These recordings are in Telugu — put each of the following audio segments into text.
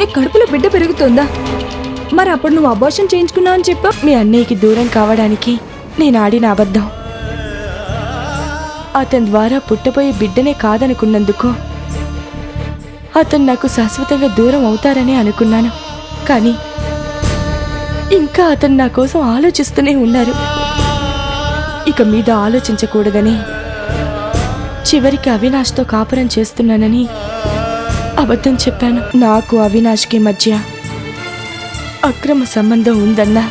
నీ కడుపులో బిడ్డ పెరుగుతుందా? మరి అప్పుడు నువ్వు అబార్షన్ చేయించుకున్నావు అని చెప్పా. మీ అన్నయ్యకి దూరం కావడానికి నేను ఆడిన అబద్ధం. అతని ద్వారా పుట్టబోయే బిడ్డనే కాదనుకున్నందుకు అతను నాకు శాశ్వతంగా దూరం అవుతారని అనుకున్నాను. కానీ ఇంకా అతను నా కోసం ఆలోచిస్తూనే ఉన్నారు. ఇక మీద ఆలోచించకూడదని చివరికి అవినాష్తో కాపురం చేస్తున్నానని అబద్ధం చెప్పాను. నాకు అవినాష్కి మధ్య అక్రమ సంబంధం ఉందన్నా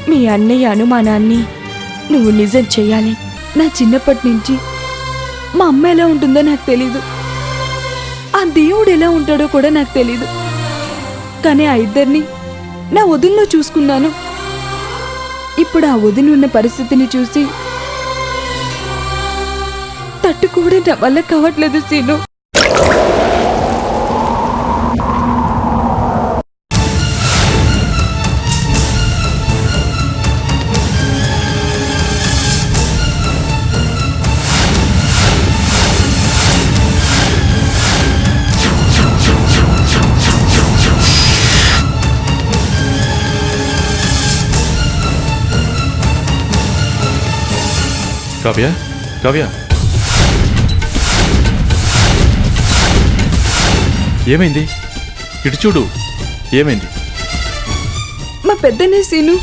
మీ అన్నయ్య అనుమానాన్ని నువ్వు నిజం చెయ్యాలి. నా చిన్నప్పటి నుంచి మా అమ్మ ఎలా ఉంటుందో నాకు తెలీదు, ఆ దేవుడు ఎలా ఉంటాడో కూడా నాకు తెలీదు. కానీ ఆ ఇద్దరిని నా వదినలో చూసుకున్నాను. ఇప్పుడు ఆ వదిన ఉన్న పరిస్థితిని చూసి తట్టుకోవడం నా వల్ల కావట్లేదు సీను. కావ్య, కావ్య, ఏమైంది? ఇటు చూడు, ఏమైంది? మా పెద్దనే సీను.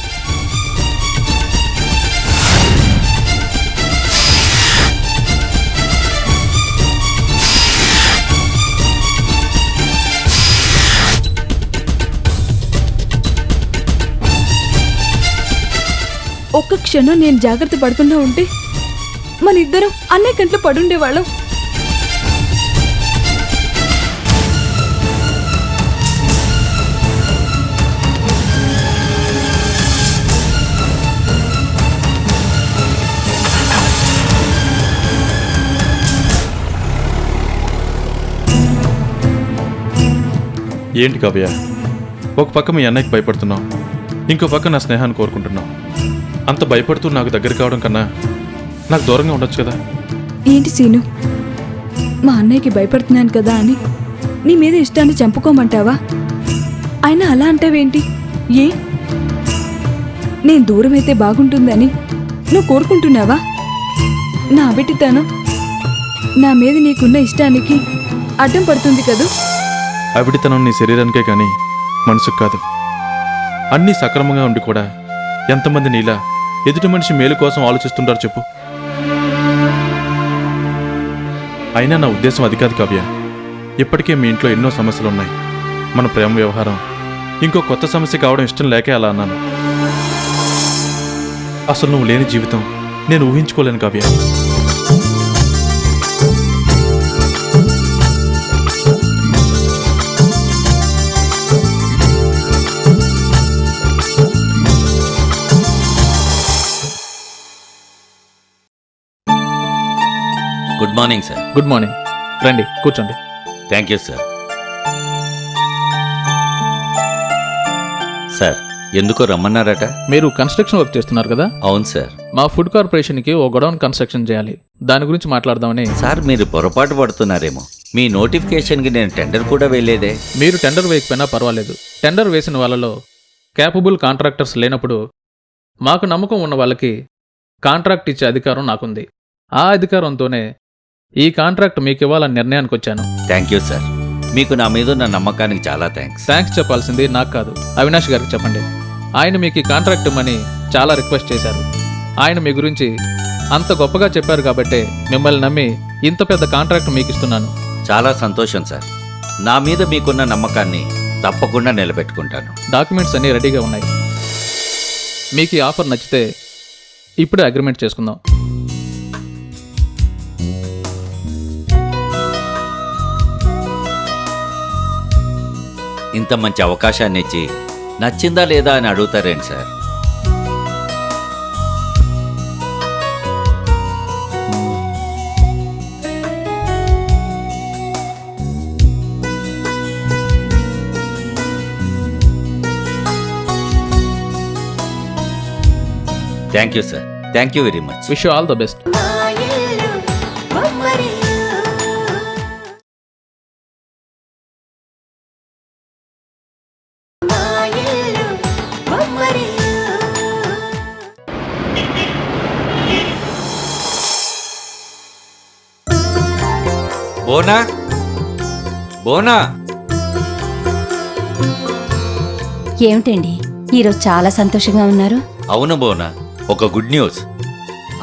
ఒక్క క్షణం నేను జాగ్రత్త పడకుండా ఉంటే మన ఇద్దరం అన్నయ్య కంట్లో పడుండేవాళ్ళం. ఏంటి కావ్య, ఒక పక్క మీ అన్నయ్యకి భయపడుతున్నావు, ఇంకో పక్క నా స్నేహాన్ని కోరుకుంటున్నావు. అంత భయపడుతూ నాకు దగ్గర కావడం కన్నా నాకు దూరంగా ఉండొచ్చు కదా. ఏంటి సీను, మా అన్నయ్యకి భయపడుతున్నాను కదా అని నీ మీద ఇష్టాన్ని చంపుకోమంటావా? అయినా అలా అంటావేంటి? ఏ నేను దూరం అయితే బాగుంటుందని నువ్వు కోరుకుంటున్నావా? నా అబిటితనం నా మీద నీకున్న ఇష్టానికి అడ్డం పడుతుంది కదూ. అవిడితనం నీ శరీరానికే కానీ మనసుకు కాదు. అన్నీ సక్రమంగా ఉండి కూడా ఎంతమంది నీలా ఎదుటి మనిషి మేలు కోసం ఆలోచిస్తుంటారు చెప్పు. అయినా నా ఉద్దేశం అది కాదు కావ్య. ఇప్పటికే మీ ఇంట్లో ఎన్నో సమస్యలున్నాయి. మన ప్రేమ వ్యవహారం ఇంకో కొత్త సమస్య కావడం ఇష్టం లేకే అలా అన్నాను. అసలు నువ్వు లేని జీవితం నేను ఊహించుకోలేను Kavya. Good morning sir. Good morning. రండి కూర్చోండి. Thank you sir. సార్, ఎందుకో రమ్మన్నారట? మీరు కన్స్ట్రక్షన్ వర్క్ చేస్తున్నారు కదా? అవును సార్. మా ఫుడ్ కార్పొరేషన్కి ఓ గొడౌన్ కన్స్ట్రక్షన్ చేయాలి. దాని గురించి మాట్లాడదామని. సార్, మీరు పొరపాటు పడుతున్నారేమో. మీ నోటిఫికేషన్కి నేను టెండర్ కూడా వేయలేదే. మీరు టెండర్ వేయకపోయినా పర్వాలేదు. టెండర్ వేసిన వాళ్ళలో క్యాపబుల్ కాంట్రాక్టర్స్ లేనప్పుడు మాకు నమ్మకం ఉన్న వాళ్ళకి కాంట్రాక్ట్ ఇచ్చే అధికారం నాకుంది. ఆ అధికారంతోనే ఈ కాంట్రాక్ట్ మీకు ఇవ్వాలని నిర్ణయానికి వచ్చాను. Thank you sir. మీకు నా మీద ఉన్న నమ్మకానికి చాలా థ్యాంక్స్. థ్యాంక్స్ చెప్పాల్సింది నాకు కాదు, అవినాష్ గారికి చెప్పండి. ఆయన మీకు ఈ కాంట్రాక్ట్ ఇమ్మని చాలా రిక్వెస్ట్ చేశారు. ఆయన మీ గురించి అంత గొప్పగా చెప్పారు కాబట్టే మిమ్మల్ని నమ్మి ఇంత పెద్ద కాంట్రాక్ట్ మీకు ఇస్తున్నాను. చాలా సంతోషం సార్. నా మీద మీకున్న నమ్మకాన్ని తప్పకుండా నిలబెట్టుకుంటాను. డాక్యుమెంట్స్ అన్నీ రెడీగా ఉన్నాయి. మీకు ఈ ఆఫర్ నచ్చితే ఇప్పుడే అగ్రిమెంట్ చేసుకుందాం. ఇంత మంచి అవకాశాన్ని ఇచ్చి నచ్చిందా లేదా అని అడుగుతారేంటి sir? Thank you sir. Thank you very much. Wish you all the best. బోనా బోనా ఏమిటండి ఈరోజు చాలా సంతోషంగా ఉన్నారు? అవును బోనా, ఒక గుడ్ న్యూస్.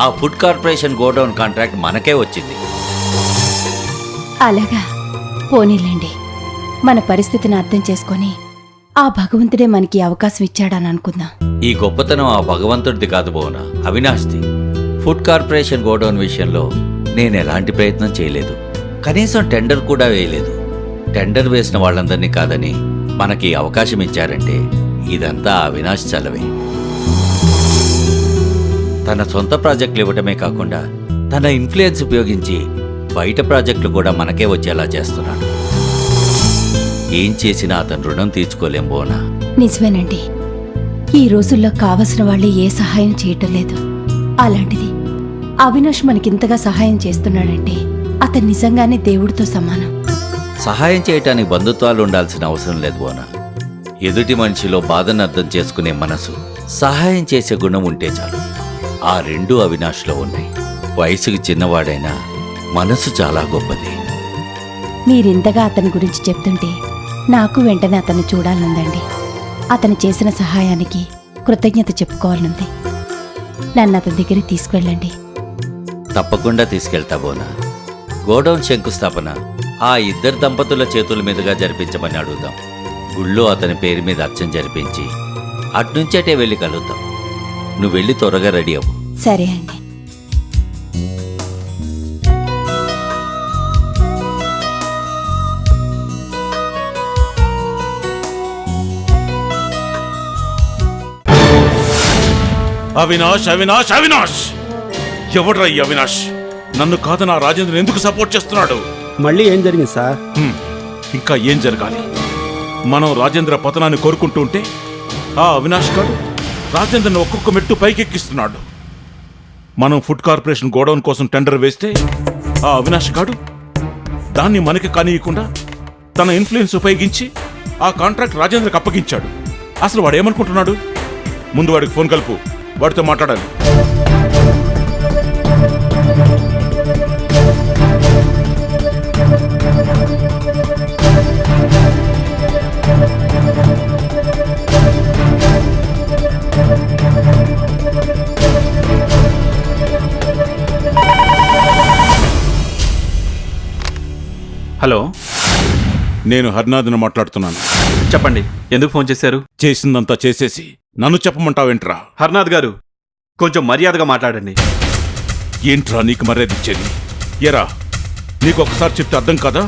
ఆ ఫుడ్ కార్పొరేషన్ గోడౌన్ కాంట్రాక్ట్ మనకే వచ్చింది. అలాగా, పోనీలేండి. మన పరిస్థితిని అర్థం చేసుకొని ఆ భగవంతుడే మనకి అవకాశం ఇచ్చాడని అనుకుందాం. ఈ గొప్పతనం ఆ భగవంతుడిది కాదు బోనా, అవినాష్ది. ఫుడ్ కార్పొరేషన్ గోడౌన్ విషయంలో నేను ఎలాంటి ప్రయత్నం చేయలేదు, కనీసం టెండర్ కూడా వేయలేదు. టెండర్ వేసిన వాళ్ళందరినీ కాదని మనకి అవకాశం ఇచ్చారంటే ఇదంతా అవినాష్ చలవే. తన సొంత ప్రాజెక్టులు ఇవ్వటమే కాకుండా తన ఇన్ఫ్లుయెన్స్ ఉపయోగించి బయట ప్రాజెక్టులు కూడా మనకే వచ్చేలా చేస్తున్నాడు. ఏం చేసినా అతను రుణం తీర్చుకోలేం బోనా. నిజమేనండి, ఈ రోజుల్లో కావలసిన వాళ్ళు ఏ సహాయం చేయటం లేదు. అలాంటిది అవినాష్ మనకింతగా సహాయం చేస్తున్నాడంటే అతను నిజంగానే దేవుడితో సమానం. సహాయం చేయటానికి బంధుత్వాలు ఉండాల్సిన అవసరం లేదు బోనా. ఎదుటి మనిషిలో బాధను అర్థం చేసుకునే మనసు, సహాయం చేసే గుణం ఉంటే చాలు. ఆ రెండూ అవినాష్లో ఉన్నాయి. వయసుకి చిన్నవాడైనా మనసు చాలా గొప్పది. మీరింతగా అతని గురించి చెప్తుంటే నాకు వెంటనే అతన్ని చూడాలనుందండి. అతను చేసిన సహాయానికి కృతజ్ఞత చెప్పుకోవాలనుంది. నన్ను అతని దగ్గరికి తీసుకువెళ్ళండి. తప్పకుండా తీసుకెళ్తా బోనా. గోడౌన్ శంకుస్థాపన ఆ ఇద్దరు దంపతుల చేతుల మీదుగా జరిపించమని అడుగుదాం. గుళ్ళో అతని పేరు మీద అర్చన జరిపించి అట్నుంచటే వెళ్ళి కలుద్దాం. నువ్వు వెళ్ళి త్వరగా రెడీ అవ్వు. సరే అండి. అవినాష్ అవినాష్ అవినాష్! ఎవడ్రా ఈ అవినాష్? నన్ను కాదు నా రాజేంద్రన్ ఎందుకు సపోర్ట్ చేస్తున్నాడు? మళ్ళీ ఏం జరిగింది సార్? ఇంకా ఏం జరగాలి? మనం రాజేంద్ర పతనాన్ని కోరుకుంటూ ఉంటే ఆ అవినాష్ గారు రాజేంద్రని ఒక్కొక్క మెట్టు పైకెక్కిస్తున్నాడు. మనం ఫుడ్ కార్పొరేషన్ గోడౌన్ కోసం టెండర్ వేస్తే ఆ అవినాష్ గారు దాన్ని మనకి కానియకుండా తన ఇన్ఫ్లుయెన్స్ ఉపయోగించి ఆ కాంట్రాక్ట్ రాజేంద్రకి అప్పగించాడు. అసలు వాడు ఏమనుకుంటున్నాడు? ముందు వాడికి ఫోన్ కలుపు, వాడితో మాట్లాడాలి. హలో, నేను హరినాథ్ని మాట్లాడుతున్నాను. చెప్పండి, ఎందుకు ఫోన్ చేశారు? చేసిందంతా చేసేసి నన్ను చెప్పమంటావేంట్రా? హర్నాథ్ గారు, కొంచెం మర్యాదగా మాట్లాడండి. ఏంట్రా నీకు మర్యాద ఇచ్చేది? ఎరా, నీకు ఒకసారి చెప్తే అర్థం కాదా?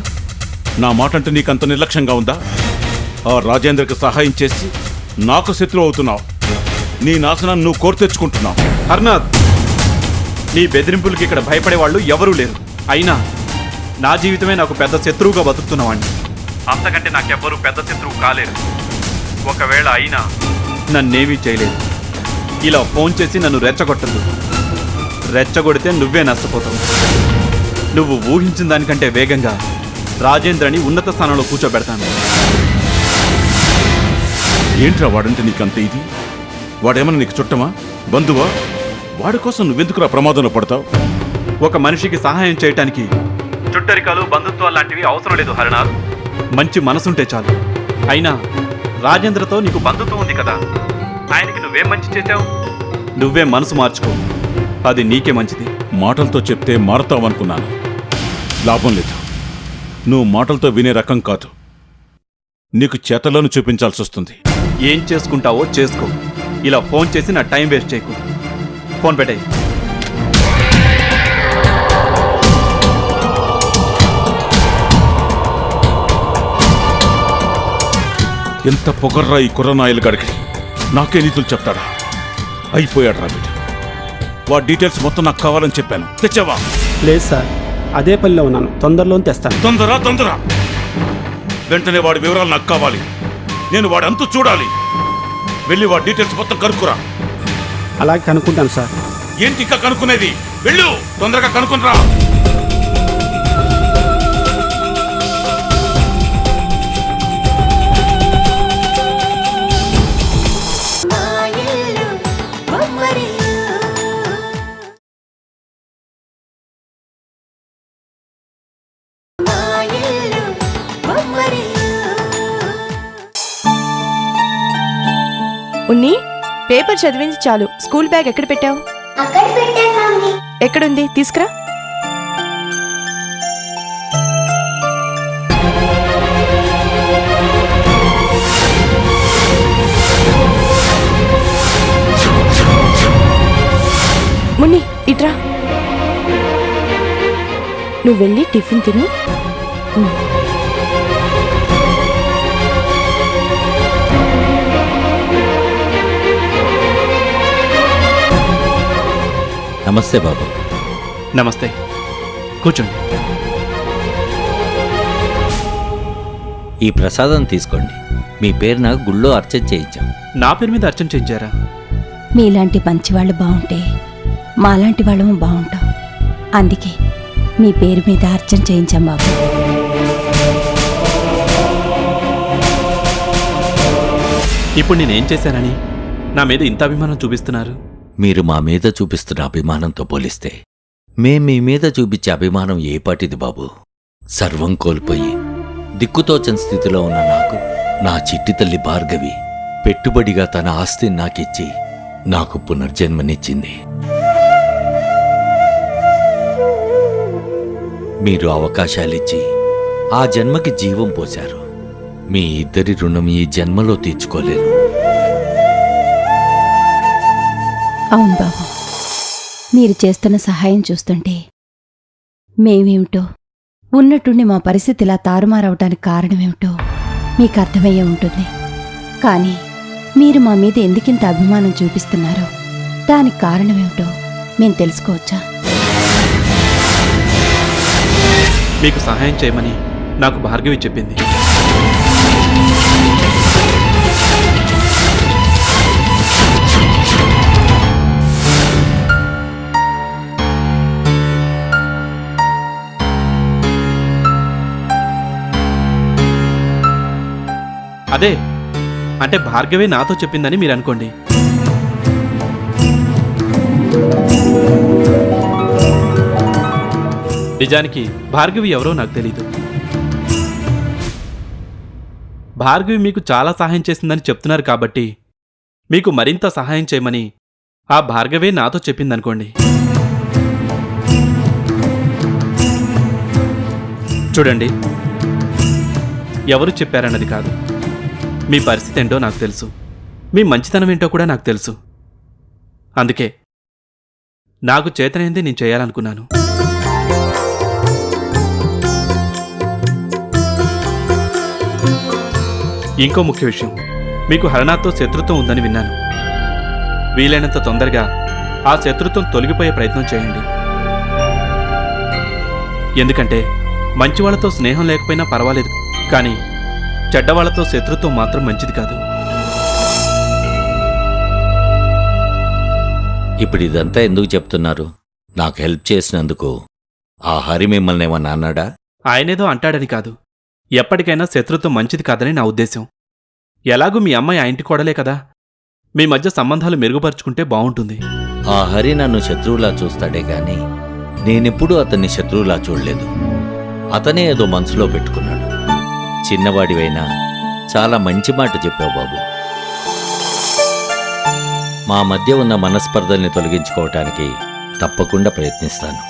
నా మాట అంటే నీకంత నిర్లక్ష్యంగా ఉందా? ఆ రాజేంద్రకి సహాయం చేసి నాకు శత్రువు అవుతున్నావు. నీ నాశనాన్ని నువ్వు కోరి తెచ్చుకుంటున్నావు. హర్నాథ్, నీ బెదిరింపులకి ఇక్కడ భయపడేవాళ్ళు ఎవరూ లేరు. అయినా నా జీవితమే నాకు పెద్ద శత్రువుగా బతుకుతున్నావాణ్ణి. అంతకంటే నాకెవ్వరూ పెద్ద శత్రువు కాలేరు. ఒకవేళ అయినా నన్నేమీ చేయలేదు. ఇలా ఫోన్ చేసి నన్ను రెచ్చగొట్టదు. రెచ్చగొడితే నువ్వే నష్టపోతావు. నువ్వు ఊహించిన దానికంటే వేగంగా రాజేంద్రని ఉన్నత స్థానంలో కూర్చోబెడతాను. ఏంట్రా వాడంటే నీకంత ఇది? వాడేమన్నా నీకు చుట్టమా, బంధువా? వాడి కోసం నువ్వెందుకురా ప్రమాదంలో పడతావు? ఒక మనిషికి సహాయం చేయటానికి చుట్టరికాలు, బంధుత్వాలు లాంటివి అవసరం లేదు హరినాథ్. మంచి మనసుంటే చాలు. అయినా రాజేంద్రతో నీకు బంధుత్వం ఉంది కదా, ఆయనకి నువ్వేం మంచి చేశావు? నువ్వే మనసు మార్చుకో, అది నీకే మంచిది. మాటలతో చెప్తే మారతావనుకున్నాను. లాభం లేదు. నువ్వు మాటలతో వినే రకం కాదు. నీకు చేతలను చూపించాల్సి వస్తుంది. ఏం చేసుకుంటావో చేసుకో. ఇలా ఫోన్ చేసి నా టైం వేస్ట్ చేయకు. ఫోన్ పెట్టాయి. ఎంత పొగర్రా ఈ కుర్రనాయలు గడికి! నాకే నీతులు చెప్తాడా? అయిపోయాడు రా వీడు. వాడి డీటెయిల్స్ మొత్తం నాకు కావాలని చెప్పాను. తెచ్చావా? లేదు సార్, అదే పనిలో ఉన్నాను. తొందరలోనే తెస్తాను. తొందర! వెంటనే వాడి వివరాలు నాకు కావాలి. నేను వాడి అంతు చూడాలి. వెళ్ళి వాడి డీటెయిల్స్ మొత్తం కనుక్కురా. అలాగే కనుక్కుంటాను సార్. ఏంటి ఇంకా కనుక్కునేది? వెళ్ళు, తొందరగా కనుక్కునరా. మా ఉన్ని పేపర్ చదివించి చాలు. స్కూల్ బ్యాగ్ ఎక్కడ పెట్టావు? అక్కడ పెట్టాను మమ్మీ. ఎక్కడుంది? తీసుకురా. మున్ని ఇట్రా. నువ్వు వెళ్ళి టిఫిన్ తిను. నమస్తే బాబు. నమస్తే, కూర్చోండి. ఈ ప్రసాదం తీసుకోండి. మీ పేరున గుళ్ళో అర్చన చేయించాం. నా పేరు మీద అర్చన చేయించారా? మీలాంటి మంచివాళ్ళు బాగుంటే మాలాంటి వాళ్ళము బాగుంటాం. అందుకే మీ పేరు మీద అర్చన చేయించాం బాబు. ఇప్పుడు నేనేం చేశానని నా మీద ఇంత అభిమానం చూపిస్తున్నారు? మీరు మా మీద చూపిస్తున్న అభిమానంతో పోలిస్తే మేం మీ మీద చూపించే అభిమానం ఏపాటిది బాబు. సర్వం కోల్పోయి దిక్కుతోచని స్థితిలో ఉన్న నాకు నా చిట్టి తల్లి భార్గవి పెట్టుబడిగా తన ఆస్తిని నాకిచ్చి నాకు పునర్జన్మనిచ్చింది. మీరు అవకాశాలిచ్చి ఆ జన్మకి జీవం పోశారు. మీ ఇద్దరి రుణం ఈ జన్మలో తీర్చుకోలేను. అవును బాబు, మీరు చేస్తున్న సహాయం చూస్తుంటే మేమేమిటో, ఉన్నట్టుండి మా పరిస్థితి ఇలా తారుమారవటానికి కారణమేమిటో మీకు అర్థమయ్యే ఉంటుంది. కానీ మీరు మా మీద ఎందుకింత అభిమానం చూపిస్తున్నారో దానికి కారణమేమిటో మేము తెలుసుకోవచ్చా? మీకు సహాయం చేయమని నాకు భార్గవి చెప్పింది. అదే అంటే భార్గవి నాతో చెప్పిందని మీరు అనుకోండి. నిజానికి భార్గవి ఎవరో నాకు తెలీదు. భార్గవి మీకు చాలా సహాయం చేసిందని చెప్తున్నారు కాబట్టి మీకు మరింత సహాయం చేయమని ఆ భార్గవే నాతో చెప్పిందనుకోండి. చూడండి, ఎవరు చెప్పారన్నది కాదు, మీ పరిస్థితి ఏంటో నాకు తెలుసు, మీ మంచితనం ఏంటో కూడా నాకు తెలుసు. అందుకే నాకు చేతనైంది నేను చేయాలనుకున్నాను. ఇంకో ముఖ్య విషయం, మీకు హరణాతో శత్రుత్వం ఉందని విన్నాను. వీలైనంత తొందరగా ఆ శత్రుత్వం తొలగిపోయే ప్రయత్నం చేయండి. ఎందుకంటే మంచివాళ్లతో స్నేహం లేకపోయినా పర్వాలేదు, కానీ చెడ్డవాళ్లతో శత్రుత్వం మాత్రం మంచిది కాదు. ఇప్పుడు ఇదంతా ఎందుకు చెప్తున్నారు? నాకు హెల్ప్ చేసినందుకు ఆ హరి మిమ్మల్ని ఏమన్నా అన్నాడా? ఆయనేదో అంటాడని కాదు, ఎప్పటికైనా శత్రుత్వం మంచిది కాదని నా ఉద్దేశం. ఎలాగూ మీ అమ్మాయి ఆ ఇంటి కోడలే కదా, మీ మధ్య సంబంధాలు మెరుగుపరుచుకుంటే బావుంటుంది. ఆ హరి నన్ను శత్రువులా చూస్తాడే గాని నేనెప్పుడూ అతన్ని శత్రువులా చూడలేదు. అతనే ఏదో మనసులో పెట్టుకున్నాడు. చిన్నవాడివైనా చాలా మంచి మాట చెప్పావు బాబు. మా మధ్య ఉన్న మనస్పర్ధల్ని తొలగించుకోవటానికి తప్పకుండా ప్రయత్నిస్తాను.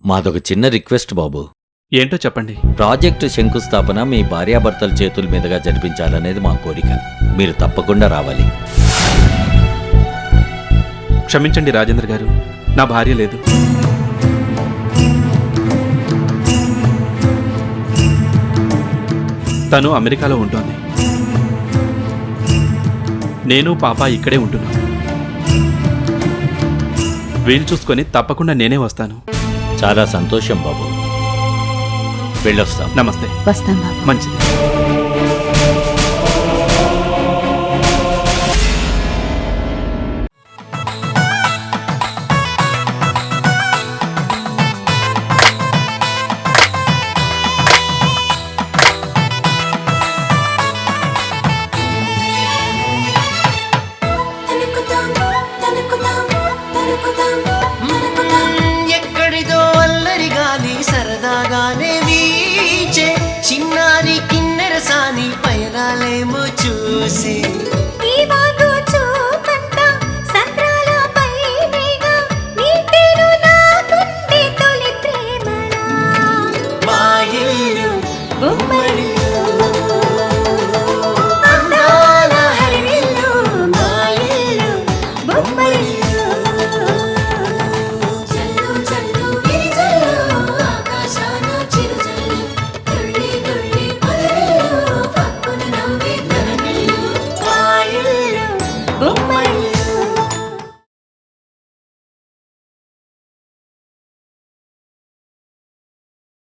మాదొక చిన్న రిక్వెస్ట్ బాబు. ఏంటో చెప్పండి. ప్రాజెక్టు శంకుస్థాపన మీ భార్యాభర్తల చేతుల మీదుగా జరిపించాలనేది మా కోరిక. మీరు తప్పకుండా రావాలి. క్షమించండి రాజేంద్ర గారు, నా భార్య లేదు. తను అమెరికాలో ఉంటుంది. నేను పాప ఇక్కడే ఉంటున్నాం. వీలు చూసుకొని తప్పకుండా నేనే వస్తాను. చాలా సంతోషం బాబు. వెళ్ళొస్తాం. నమస్తే. వస్తాం బాబు. మంచిది. ఎక్కడిదో అల్లరి గాలి సరదాగానే వీచే చిన్నారి కిన్నెర సాని చూసి